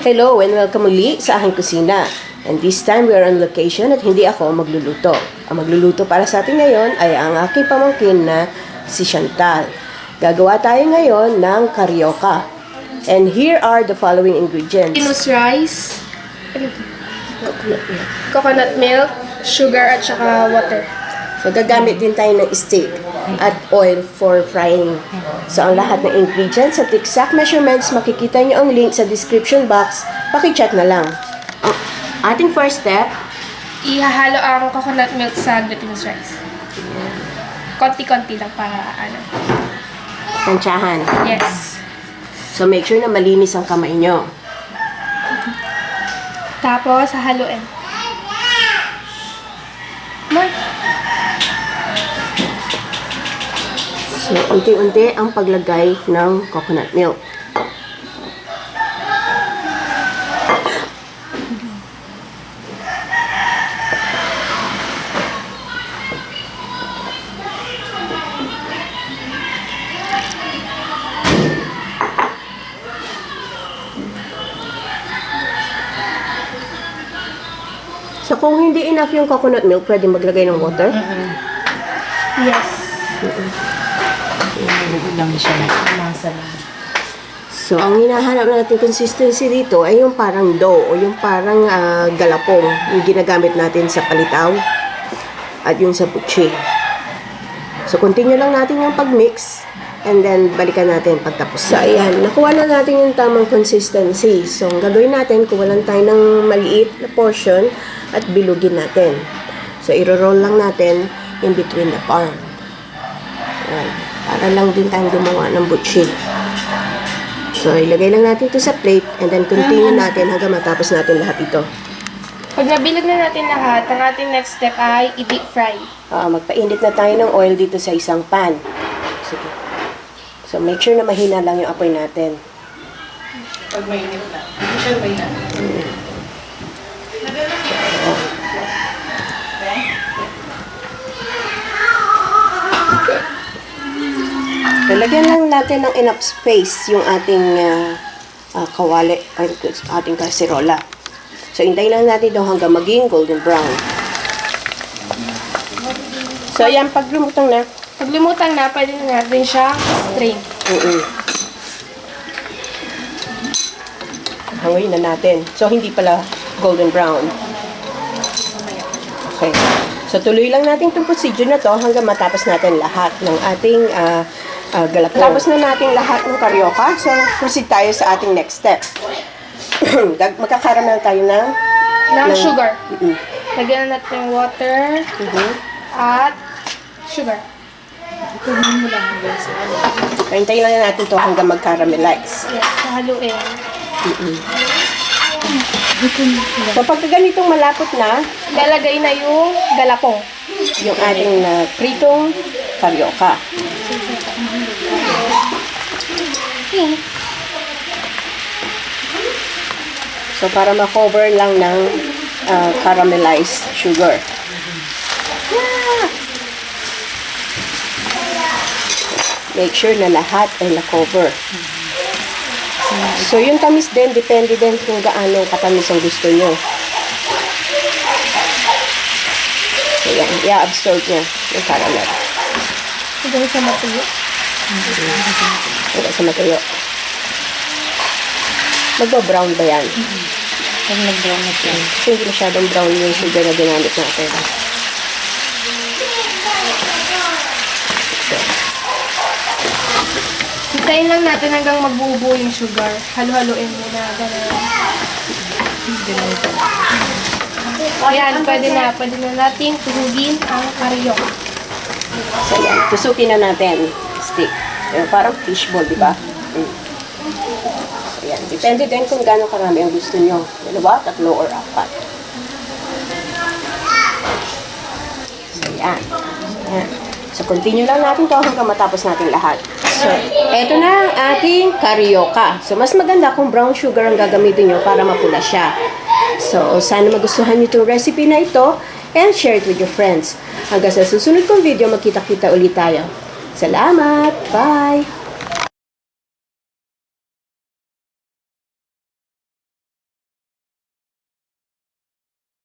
Hello and welcome muli sa aking kusina. And this time we are on location at hindi ako magluluto. Ang magluluto para sa atin ngayon ay ang aking pamangkin na si Chantal. Gagawa tayo ngayon ng carioca. And here are the following ingredients. Glutinous rice, coconut milk, sugar at saka water. So gagamit din tayo ng steak at oil for frying. So ang lahat ng ingredients at exact measurements, makikita nyo ang link sa description box. Paki-check na lang. Ang ating first step, Ihahalo ang coconut milk sa glutinous rice. Konti-konti lang para tansyahan. Yes. So make sure na malinis ang kamay nyo. Tapos, hahaluin. More. So unti-unti ang paglagay ng coconut milk. So, kung hindi enough yung coconut milk, pwede maglagay ng water. Yes. lang siya na masa lang. So, ang hinahanap natin consistency dito ay yung parang dough o yung parang galapong, yung ginagamit natin sa palitaw at yung sa butchi. So, continue lang natin yung pag-mix and then balikan natin pagtapos. So, ayan, nakuha na natin yung tamang consistency. So, ang gagawin natin, kuwalan tayo ng maliit na portion at bilugin natin. So, iro-roll lang natin in between the palm. Ayan. Para lang din tayong gumawa ng butchi. So, ilagay lang natin ito sa plate and then continue natin hanggang matapos natin lahat ito. Pag nabilog na natin lahat, ang ating next step ay i-deep fry. Magpainit na tayo ng oil dito sa isang pan. Sige. So, make sure na mahina lang yung apoy natin. Pag mainit na. Hindi siya mainit. Lalagyan lang natin ng enough space yung ating kawali, ating kaserola. So, hintayin lang natin ito hanggang maging golden brown. So, ayan, pag lumutang na. Pag lumutang na, pwede na natin siya strain. Hanguin na natin. So, hindi pala golden brown. Okay. So, tuloy lang natin itong procedure na to hanggang matapos natin lahat ng ating galapong. Tapos na natin lahat ng carioca. So, proceed tayo sa ating next step. Magkakaramel tayo ng Sugar. Lagyan na natin water at sugar. Tunin mo lang hanggang sa ano. Hintayin lang natin to hanggang mag-caramelize. Yes, haluin. So, pagka ganitong malapot na, Lalagay na yung galapong. yung ating pritong carioca. So, para ma-cover lang ng caramelized sugar. Make sure na lahat ay na-cover. So, yung tamis din, depende din kung gaano katamis ang gusto nyo. So, yan. I-absorb nyo yung caramel. Hanggang sa matuyo. Hanggang sa matuyo. Magba-brown ba yan? Pag nag-brown na siya. Kasi hindi masyadong brown yung sugar na ginamit natin. Hintayin lang natin hanggang magbubuo yung sugar. Halo-haloin muna. Ganun. Ayan, pwede na. Pwede na natin tuhugin ang carioca. So, yan. Tusukin na natin. Stick. Parang fishball, di ba? So, yan. Depende din kung gaano karami ang gusto nyo. 2, 3, or 4. So, yan. Yan. So, continue lang natin to hanggang matapos natin lahat. So, eto na ang ating carioca. So, mas maganda kung brown sugar ang gagamitin nyo para mapula siya. So, sana magustuhan nyo itong recipe na ito and share it with your friends. Hanggang sa susunod kong video, magkita-kita ulit tayo. Salamat! Bye!